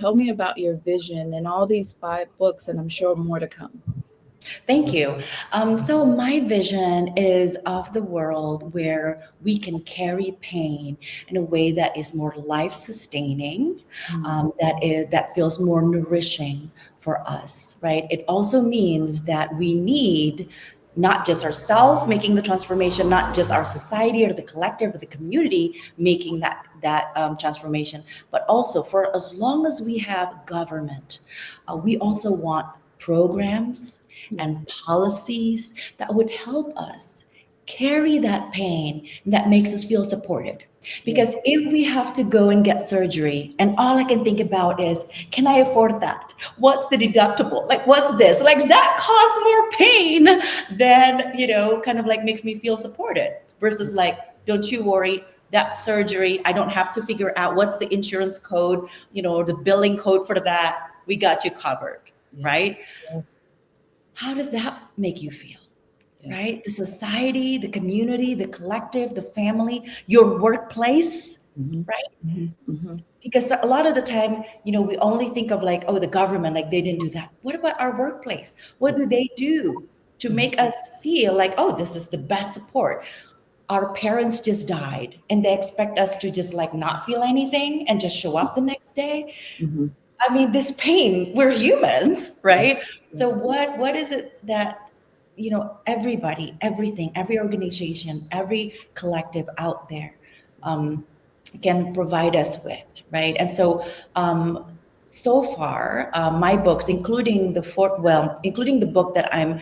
Tell me about your vision and all these 5 books, and I'm sure more to come. Thank you. So, my vision is of the world where we can carry pain in a way that is more life sustaining, Mm. that feels more nourishing for us, right? It also means that we need not just ourselves making the transformation, not just our society or the collective or the community making that transformation, but also for as long as we have government, we also want programs Yeah. and policies that would help us carry that pain that makes us feel supported. Yes. Because if we have to go and get surgery, and all I can think about is, can I afford that? What's the deductible? Like, what's this? Like, that costs more pain than, kind of like makes me feel supported versus like, don't you worry. That surgery, I don't have to figure out what's the insurance code, or the billing code for that. We got you covered, Yeah. right? Yeah. How does that make you feel? Yeah. Right? The society, the community, the collective, the family, your workplace, Hmm. right? Hmm. Hmm. Because a lot of the time, we only think of like, oh, the government, like they didn't do that. What about our workplace? What do they do to make us feel like, oh, this is the best support? Our parents just died and they expect us to just like not feel anything and just show up the next day. Hmm. I mean, this pain, we're humans, right? Yes. So Yes. what is it that, everybody, everything, every organization, every collective out there um, can provide us with, right? And so so far, my books, including the book that I'm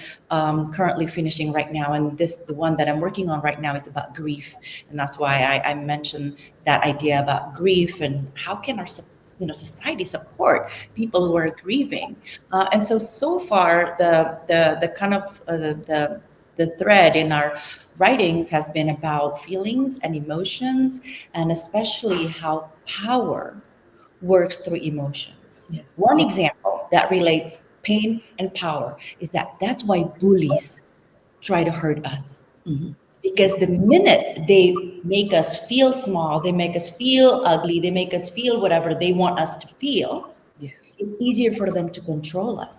currently finishing right now, and the one that I'm working on right now is about grief, and that's why I mentioned that idea about grief and how can our society support people who are grieving. And so far, the kind of the thread in our writings has been about feelings and emotions, and especially how power works through emotions. Yeah. One Yeah. example that relates pain and power is that's why bullies try to hurt us. Hmm. Because the minute they make us feel small, they make us feel ugly, they make us feel whatever they want us to feel, Yes. it's easier for them to control us.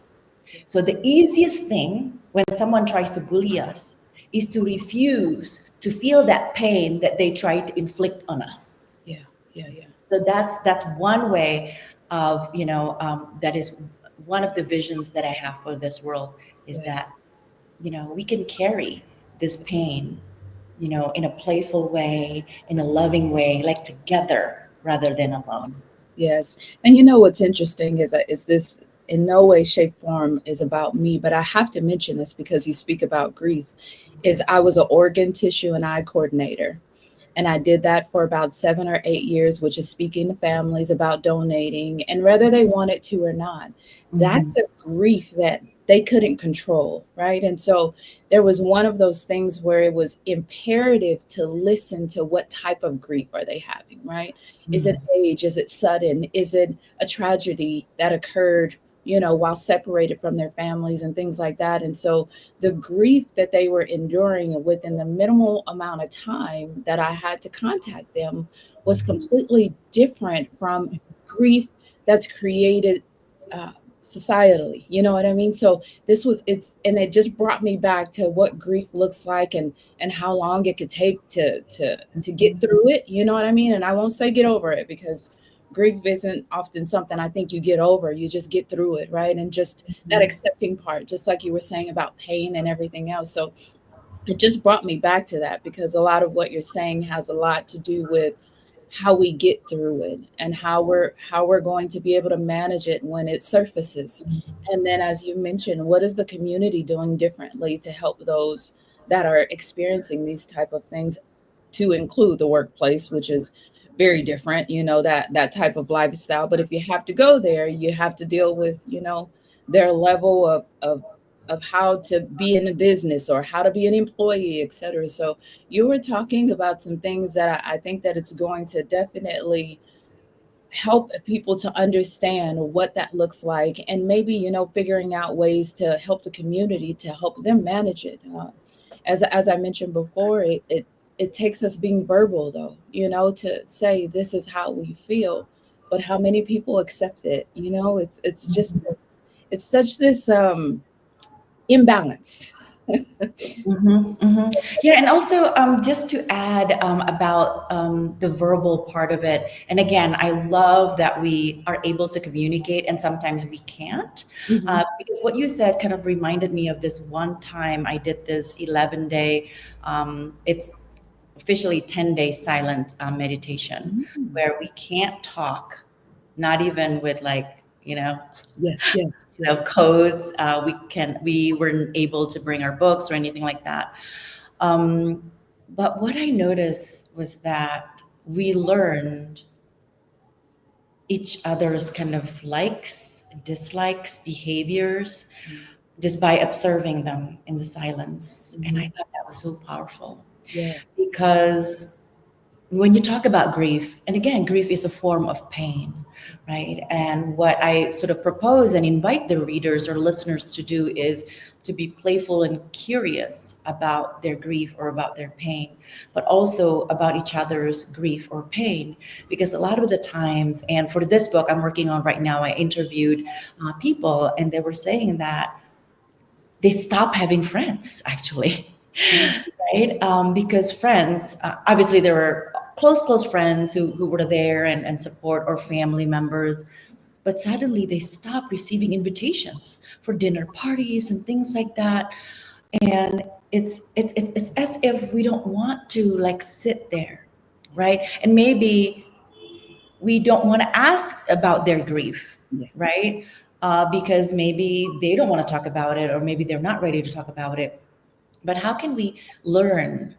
Yeah. So the easiest thing when someone tries to bully us is to refuse to feel that pain that they try to inflict on us. Yeah. Yeah. Yeah. So that's one way of that is one of the visions that I have for this world is that Yes. we can carry this pain in a playful way, in a loving way, like together rather than alone. Yes. And you know what's interesting is this in no way, shape, form is about me, but I have to mention this because you speak about grief. Is I was an organ, tissue, and eye coordinator. And I did that for about 7 or 8 years, which is speaking to families about donating and whether they wanted to or not. Mhm. That's a grief that they couldn't control, right? And so there was one of those things where it was imperative to listen to what type of grief are they having, right? Is it Mhm. age? Is it sudden? Is it a tragedy that occurred, while separated from their families and things like that? And so the grief that they were enduring within the minimal amount of time that I had to contact them was completely different from grief that's created uh, societally. You know what I mean? So and it just brought me back to what grief looks like and how long it could take to get through it. You know what I mean? And I won't say get over it because grief isn't often something I think you get over. You just get through it, right? And just that Mhm. accepting part, just like you were saying about pain and everything else. So it just brought me back to that because a lot of what you're saying has a lot to do with how we get through it and how we're going to be able to manage it when it surfaces. And then as you mentioned, what is the community doing differently to help those that are experiencing these type of things, to include the workplace, which is very different, that type of lifestyle. But if you have to go there, you have to deal with, their level of how to be in a business or how to be an employee, et cetera. So you were talking about some things that I think that it's going to definitely help people to understand what that looks like, and maybe figuring out ways to help the community to help them manage it. As I mentioned before, it takes us being verbal, though, to say this is how we feel, but how many people accept it? It's just Mhm. it's such this imbalance. Mhm, mhm. Yeah, and also just to add about the verbal part of it, and again, I love that we are able to communicate, and sometimes we can't, Hmm. because what you said kind of reminded me of this one time I did this 11-day. It's officially 10-day silent meditation Mm. where we can't talk, not even with like Yes, yes, yes. codes. We weren't able to bring our books or anything like that. um, but what I noticed was that we learned each other's kind of likes, dislikes, behaviors just by observing them in the silence, and I Hmm. thought that was so powerful Yeah, because when you talk about grief, and again, grief is a form of pain, right? And what I sort of propose and invite the readers or listeners to do is to be playful and curious about their grief or about their pain, but also about each other's grief or pain. Because a lot of the times, and for this book I'm working on right now, I interviewed people, and they were saying that they stop having friends actually. yeah, Right? Because friends, obviously, there were close friends who were there and support, or family members, but suddenly they stop receiving invitations for dinner parties and things like that. And it's as if we don't want to like sit there, right? And maybe we don't want to ask about their grief, yeah, right? Because maybe they don't want to talk about it, or maybe they're not ready to talk about it. But how can we learn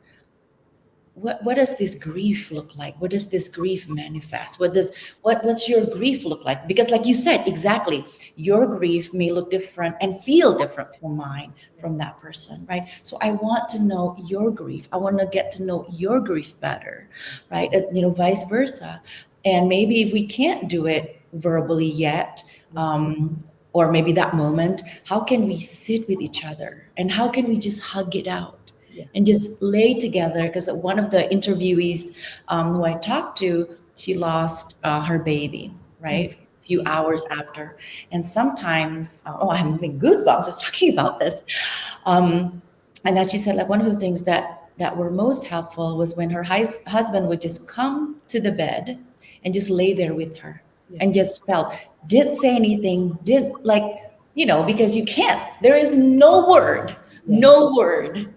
what does this grief look like? What does this grief manifest? What's your grief look like? Because like you said, exactly, your grief may look different and feel different from mine, from that person, right? So I want to know your grief. I want to get to know your grief better, right? Vice versa. And maybe if we can't do it verbally yet, yeah, or maybe that moment, how can we sit with each other, and how can we just hug it out yeah. and just lay together? Because one of the interviewees who I talked to, she lost her baby, Mm. right? A few hours after. And sometimes, oh, I'm having goosebumps just talking about this. Um, and then she said, like, one of the things that were most helpful was when her husband would just come to the bed and just lay there with her and Yes, just felt, didn't say anything, didn't like, because you can't, there is no word, yeah, no word,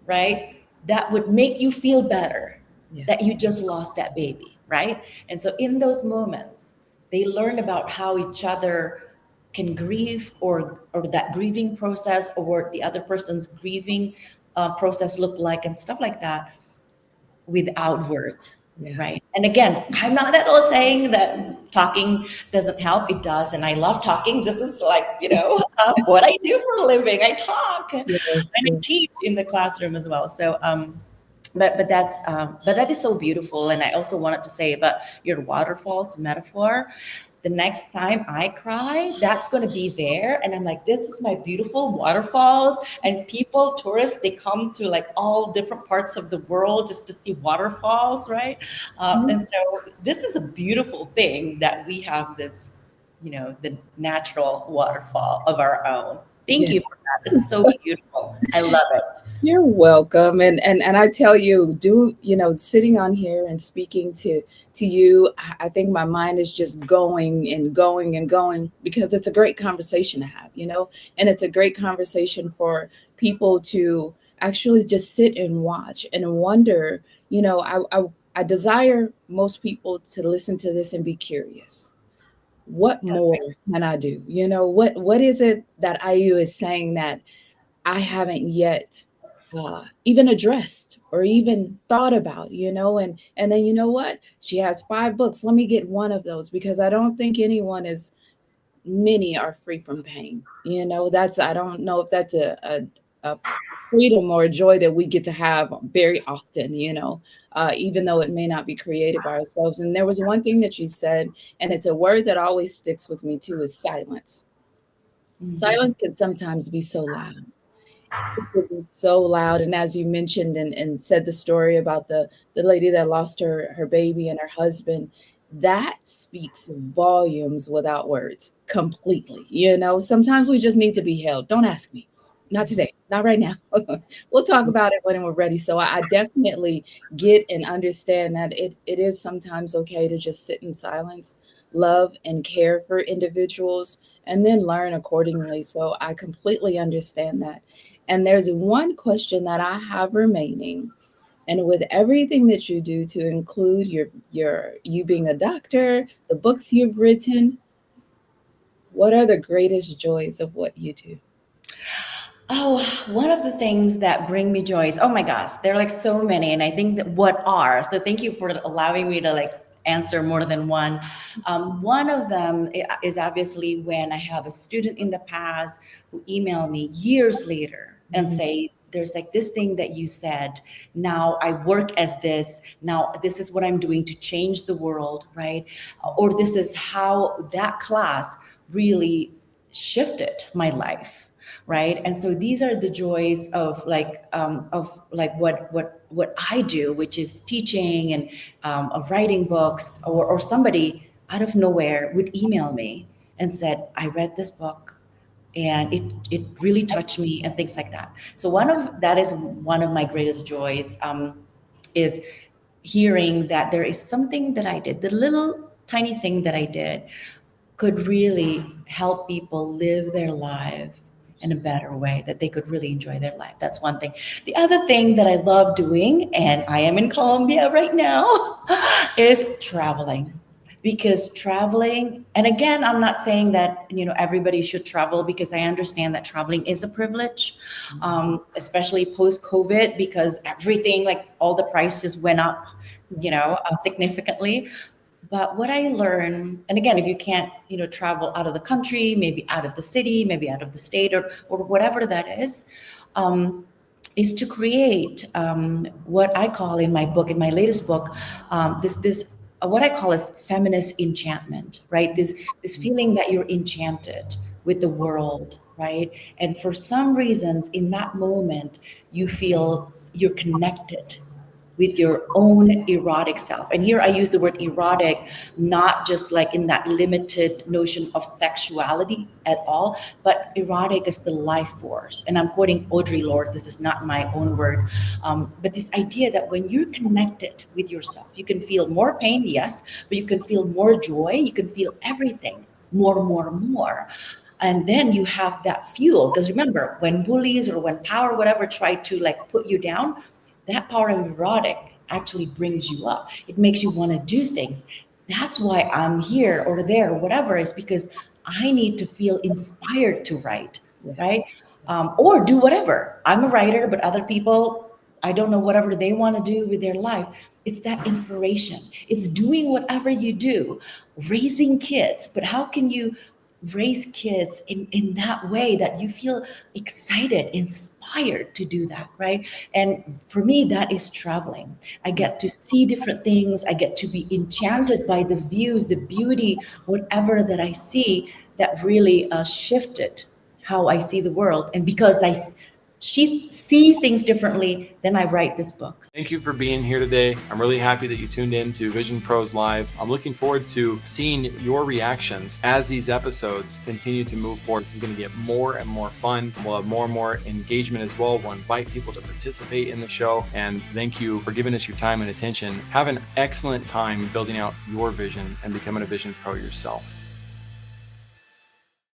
right? That would make you feel better yeah, that you just lost that baby, right? And so in those moments, they learn about how each other can grieve, or that grieving process, or the other person's grieving process look like, and stuff like that, without words, yeah, right? And again, I'm not at all saying that talking doesn't help. It does, and I love talking. This is like what I do for a living. I talk, and yeah, I yeah. teach in the classroom as well. So but that is so beautiful. And I also wanted to say about your waterfalls metaphor. The next time I cry, that's going to be there, and I'm like, this is my beautiful waterfalls. And people, tourists, they come to like all different parts of the world just to see waterfalls, right? Mhm. And so this is a beautiful thing that we have this, the natural waterfall of our own. Thank Yeah. you for that. It's so beautiful. I love it. You're welcome. And I tell you, sitting on here and speaking to you, I think my mind is just going and going and going because it's a great conversation to have. And it's a great conversation for people to actually just sit and watch and wonder. I desire most people to listen to this and be curious. What more can I do? What is it that IU is saying that I haven't yet even addressed or even thought about, and then what? She has 5 books. Let me get one of those because I don't think anyone is. Many are free from pain. That's I don't know if that's a freedom or a joy that we get to have very often. Even though it may not be created by ourselves. And there was one thing that you said, and it's a word that always sticks with me too, is silence. Mhm. Silence can sometimes be so loud. It could be so loud, and as you mentioned and said the story about the lady that lost her baby and her husband, that speaks volumes without words completely. You know, sometimes we just need to be held. Don't ask me. Not today. Not right now. We'll talk about it when we're ready. So I definitely get and understand that it is sometimes okay to just sit in silence, love and care for individuals, and then learn accordingly. So I completely understand that. And there's one question that I have remaining, and with everything that you do, to include your you being a doctor, the books you've written, what are the greatest joys of what you do? Oh, one of the things that bring me joy is, oh my gosh, there are like so many. And I think that what are, so thank you for allowing me to like answer more than one. One of them is obviously when I have a student in the past who email me years later and Mhm. say, there's like this thing that you said. Now I work as this. Now this is what I'm doing to change the world, right? Or this is how that class really shifted my life, right? And so these are the joys of like what I do, which is teaching and of writing books, or somebody out of nowhere would email me and said, I read this book and it really touched me, and things like that. So that is one of my greatest joys, is hearing that there is something that I did, the little tiny thing that I did, could really help people live their life in a better way, that they could really enjoy their life. That's one thing. The other thing that I love doing, and I am in Colombia right now, is traveling. Because traveling, and again, I'm not saying that everybody should travel, because I understand that traveling is a privilege, especially post COVID, because everything, like all the prices went up, significantly. But what I learned, and again, if you can't, travel out of the country, maybe out of the city, maybe out of the state, or whatever that um, is to create what I call in my book, in my latest book, this what I call as feminist enchantment, right? This feeling that you're enchanted with the world, right? And for some reasons, in that moment, you feel you're connected with your own erotic self. And here I use the word erotic, not just like in that limited notion of sexuality at all, but erotic is the life force. And I'm quoting Audre Lorde, this is not my own word. But this idea that when you're connected with yourself, you can feel more pain, yes, but you can feel more joy, you can feel everything more, more, more. And then you have that fuel, because remember, when bullies or when power whatever try to like put you down, that part of erotic actually brings you up. It makes you want to do things. That's why I'm here or there, or whatever, is because I need to feel inspired to write, Yeah. right? Or do whatever. I'm a writer, but other people, I don't know, whatever they want to do with their life. It's that inspiration. It's doing whatever you do, raising kids. But how can you raise kids in that way that you feel excited, inspired to do that, right? And for me, that is traveling. I get to see different things. I get to be enchanted by the views, the beauty, whatever that I see, that really shifted how I see the world. And because she see things differently, then I write this book. Thank you for being here today. I'm really happy that you tuned in to Vision Pros Live. I'm looking forward to seeing your reactions as these episodes continue to move forward. This is going to get more and more fun. We'll have more and more engagement as well. We'll invite people to participate in the show. And thank you for giving us your time and attention. Have an excellent time building out your vision and becoming a Vision Pro yourself.